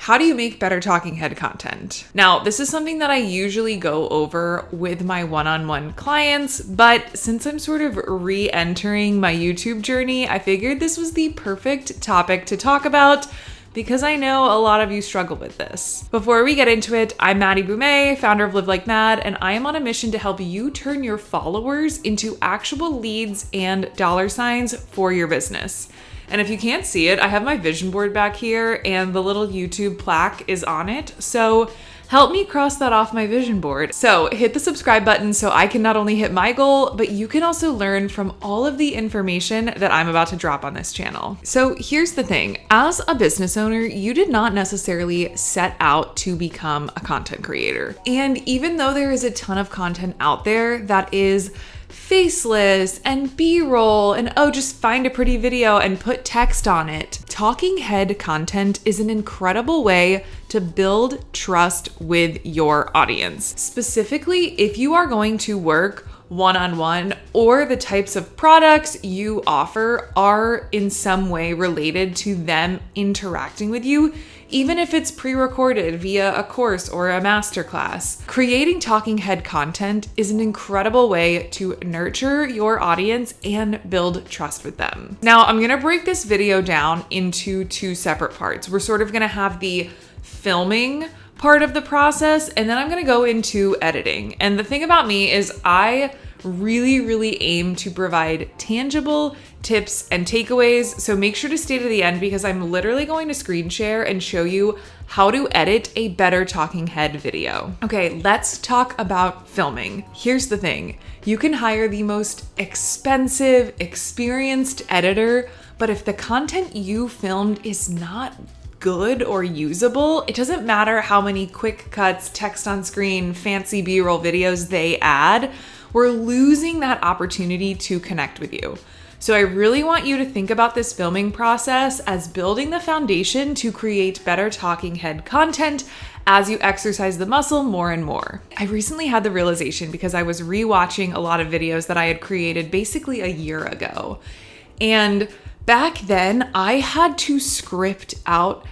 How do you make better talking head content? Now, this is something that I usually go over with my one-on-one clients, but since I'm sort of re-entering my YouTube journey, I figured this was the perfect topic to talk about because I know a lot of you struggle with this. Before we get into it, I'm Maddie Boumet, founder of Live Like Mad, and I am on a mission to help you turn your followers into actual leads and dollar signs for your business. And if you can't see it, I have my vision board back here and the little YouTube plaque is on it. So help me cross that off my vision board. So hit the subscribe button so I can not only hit my goal, but you can also learn from all of the information that I'm about to drop on this channel. So here's the thing. As a business owner, you did not necessarily set out to become a content creator. And even though there is a ton of content out there that is faceless and B-roll and just find a pretty video and put text on it, talking head content is an incredible way to build trust with your audience. Specifically, if you are going to work one-on-one or the types of products you offer are in some way related to them interacting with you, even if it's pre-recorded via a course or a masterclass. Creating talking head content is an incredible way to nurture your audience and build trust with them. Now, I'm gonna break this video down into two separate parts. We're sort of gonna have the filming part of the process, and then I'm gonna go into editing. And the thing about me is I really aim to provide tangible tips and takeaways. So make sure to stay to the end because I'm literally going to screen share and show you how to edit a better talking head video. Okay, let's talk about filming. Here's the thing. You can hire the most expensive, experienced editor, but if the content you filmed is not good or usable, it doesn't matter how many quick cuts, text on screen, fancy B-roll videos they add, we're losing that opportunity to connect with you. So I really want you to think about this filming process as building the foundation to create better talking head content as you exercise the muscle more and more. I recently had the realization because I was rewatching a lot of videos that I had created basically a year ago. And back then I had to script out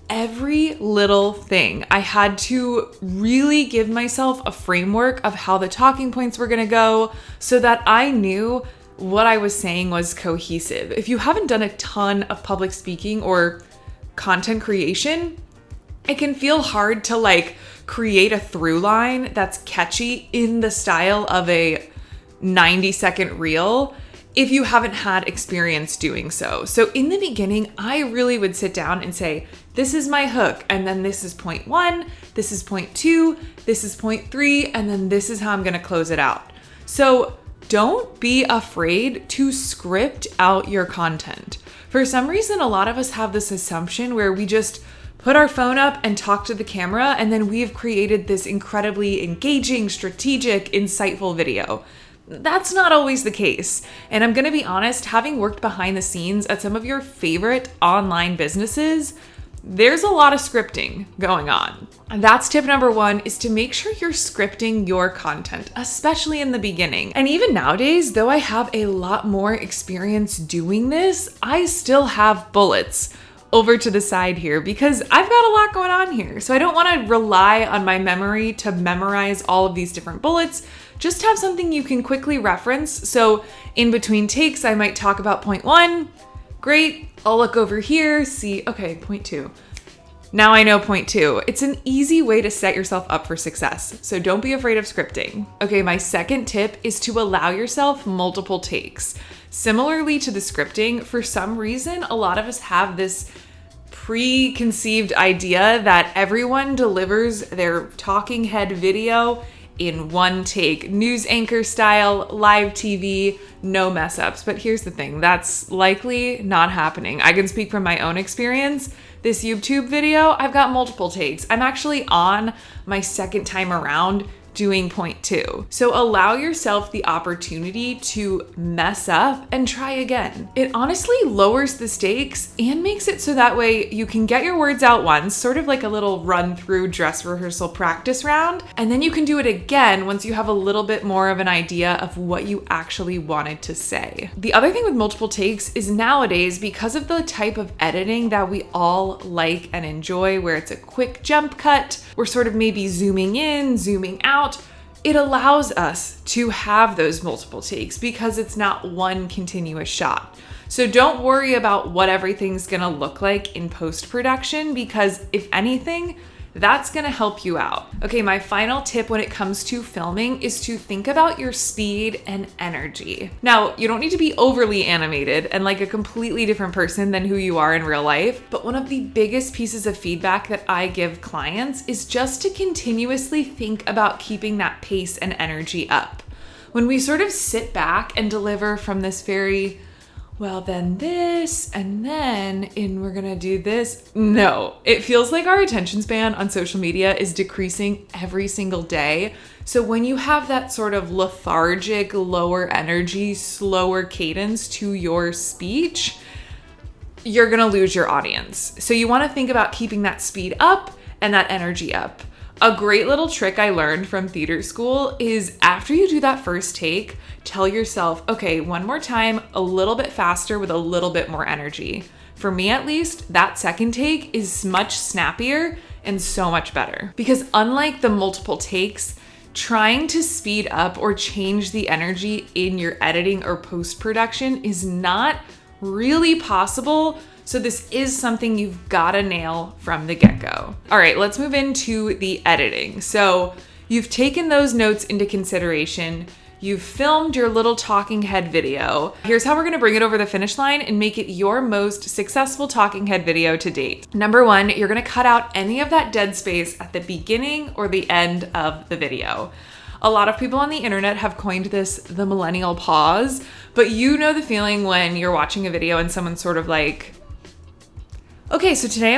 every little thing. I had to really give myself a framework of how the talking points were gonna go so that I knew what I was saying was cohesive. If you haven't done a ton of public speaking or content creation, it can feel hard to create a through line that's catchy in the style of a 90-second reel if you haven't had experience doing so. So in the beginning, I really would sit down and say, this is my hook, and then this is point 1, this is point 2, this is point 3, and then this is how I'm gonna close it out. So don't be afraid to script out your content. For some reason, a lot of us have this assumption where we just put our phone up and talk to the camera, and then we've created this incredibly engaging, strategic, insightful video. That's not always the case. And I'm gonna be honest, having worked behind the scenes at some of your favorite online businesses, there's a lot of scripting going on. And that's tip number 1, is to make sure you're scripting your content, especially in the beginning. And even nowadays, though I have a lot more experience doing this, I still have bullets over to the side here because I've got a lot going on here. So I don't want to rely on my memory to memorize all of these different bullets. Just have something you can quickly reference. So in between takes, I might talk about point 1. Great. I'll look over here, see, okay, point 2. Now I know point 2. It's an easy way to set yourself up for success. So don't be afraid of scripting. Okay, my second tip is to allow yourself multiple takes. Similarly to the scripting, for some reason, a lot of us have this preconceived idea that everyone delivers their talking head video in one take, news anchor style, live TV, no mess ups. But here's the thing, that's likely not happening. I can speak from my own experience. This YouTube video, I've got multiple takes. I'm actually on my second time around doing point two. So allow yourself the opportunity to mess up and try again. It honestly lowers the stakes and makes it so that way you can get your words out once, sort of like a little run through dress rehearsal practice round, and then you can do it again once you have a little bit more of an idea of what you actually wanted to say. The other thing with multiple takes is nowadays, because of the type of editing that we all like and enjoy, where it's a quick jump cut, we're sort of maybe zooming in, zooming out, it allows us to have those multiple takes because it's not one continuous shot. So don't worry about what everything's gonna look like in post-production, because if anything, that's gonna help you out. Okay, my final tip when it comes to filming is to think about your speed and energy. Now, you don't need to be overly animated and like a completely different person than who you are in real life, but one of the biggest pieces of feedback that I give clients is just to continuously think about keeping that pace and energy up. When we sort of sit back and deliver from this very, well, then this, and then we're gonna do this. No, it feels like our attention span on social media is decreasing every single day. So when you have that sort of lethargic, lower energy, slower cadence to your speech, you're gonna lose your audience. So you wanna think about keeping that speed up and that energy up. A great little trick I learned from theater school is after you do that first take, tell yourself, okay, one more time, a little bit faster with a little bit more energy. For me at least, that second take is much snappier and so much better. Because unlike the multiple takes, trying to speed up or change the energy in your editing or post-production is not really possible. So this is something you've gotta nail from the get-go. All right, let's move into the editing. So you've taken those notes into consideration. You've filmed your little talking head video. Here's how we're gonna bring it over the finish line and make it your most successful talking head video to date. Number one, you're gonna cut out any of that dead space at the beginning or the end of the video. A lot of people on the internet have coined this the millennial pause, but you know the feeling when you're watching a video and someone's sort of like, okay, so today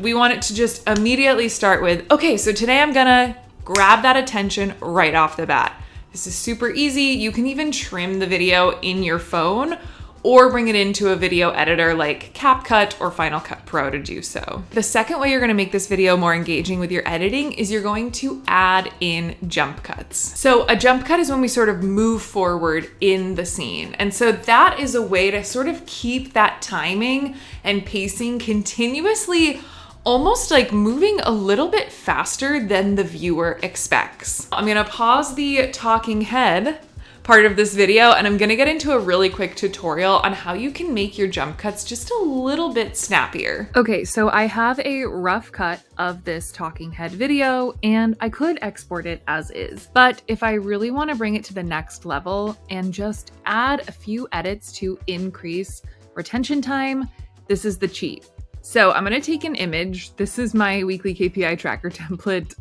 we want it to just immediately start with, okay, so today I'm gonna grab that attention right off the bat. This is super easy. You can even trim the video in your phone or bring it into a video editor like CapCut or Final Cut Pro to do so. The second way you're gonna make this video more engaging with your editing is you're going to add in jump cuts. So a jump cut is when we sort of move forward in the scene. And so that is a way to sort of keep that timing and pacing continuously, almost like moving a little bit faster than the viewer expects. I'm gonna pause the talking head part of this video and I'm gonna get into a really quick tutorial on how you can make your jump cuts just a little bit snappier. Okay, so I have a rough cut of this talking head video and I could export it as is, but if I really wanna bring it to the next level and just add a few edits to increase retention time, this is the cheat. So I'm gonna take an image. This is my weekly KPI tracker template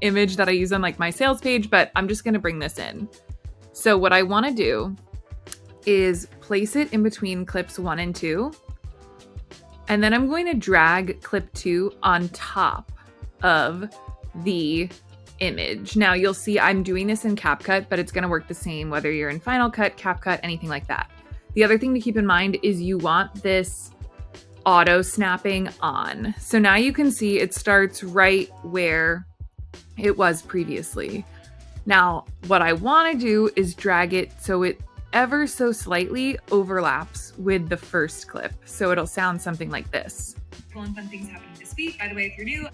image that I use on like my sales page, but I'm just gonna bring this in. So what I wanna do is place it in between clips 1 and 2. And then I'm going to drag clip 2 on top of the image. Now you'll see I'm doing this in CapCut, but it's gonna work the same whether you're in Final Cut, CapCut, anything like that. The other thing to keep in mind is you want this auto snapping on. So now you can see it starts right where it was previously. Now, what I want to do is drag it so it ever so slightly overlaps with the first clip. So it'll sound something like this. Cool and fun things happening this week. By the way, if you're new.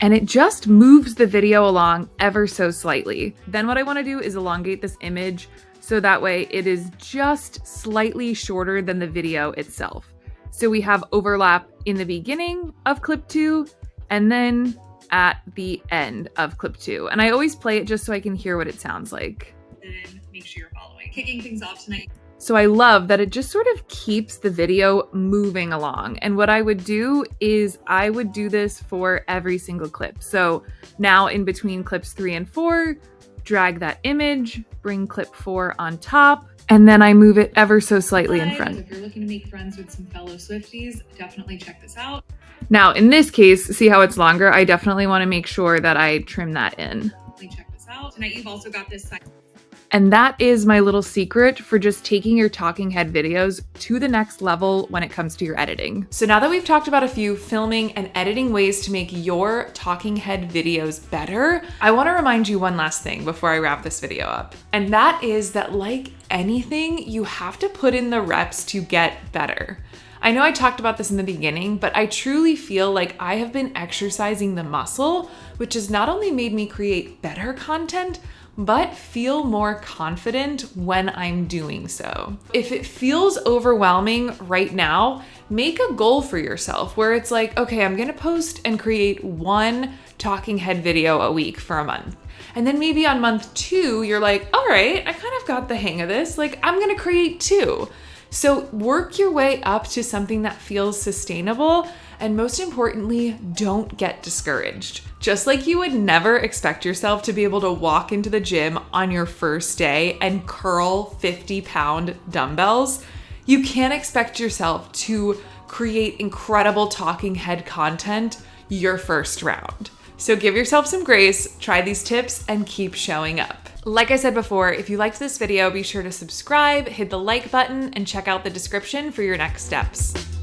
And it just moves the video along ever so slightly. Then what I want to do is elongate this image so that way it is just slightly shorter than the video itself. So we have overlap in the beginning of clip 2 and then at the end of clip 2. And I always play it just so I can hear what it sounds like. Then make sure you're following. Kicking things off tonight. So I love that it just sort of keeps the video moving along. And what I would do is I would do this for every single clip. So now in between clips 3 and 4, drag that image, bring clip 4 on top, and then I move it ever so slightly in front. If you're looking to make friends with some fellow Swifties, definitely check this out. Now, in this case, see how it's longer? I definitely want to make sure that I trim that in. Check well. Tonight you've also got this side. And that is my little secret for just taking your talking head videos to the next level when it comes to your editing. So now that we've talked about a few filming and editing ways to make your talking head videos better, I want to remind you one last thing before I wrap this video up. And that is that, like anything, you have to put in the reps to get better. I know I talked about this in the beginning, but I truly feel like I have been exercising the muscle, which has not only made me create better content, but feel more confident when I'm doing so. If it feels overwhelming right now, make a goal for yourself where it's like, okay, I'm gonna post and create one talking head video a week for a month. And then maybe on month 2, you're like, all right, I kind of got the hang of this. Like, I'm gonna create 2. So work your way up to something that feels sustainable, and most importantly, don't get discouraged. Just like you would never expect yourself to be able to walk into the gym on your first day and curl 50-pound dumbbells, you can't expect yourself to create incredible talking head content your first round. So give yourself some grace, try these tips, and keep showing up. Like I said before, if you liked this video, be sure to subscribe, hit the like button, and check out the description for your next steps.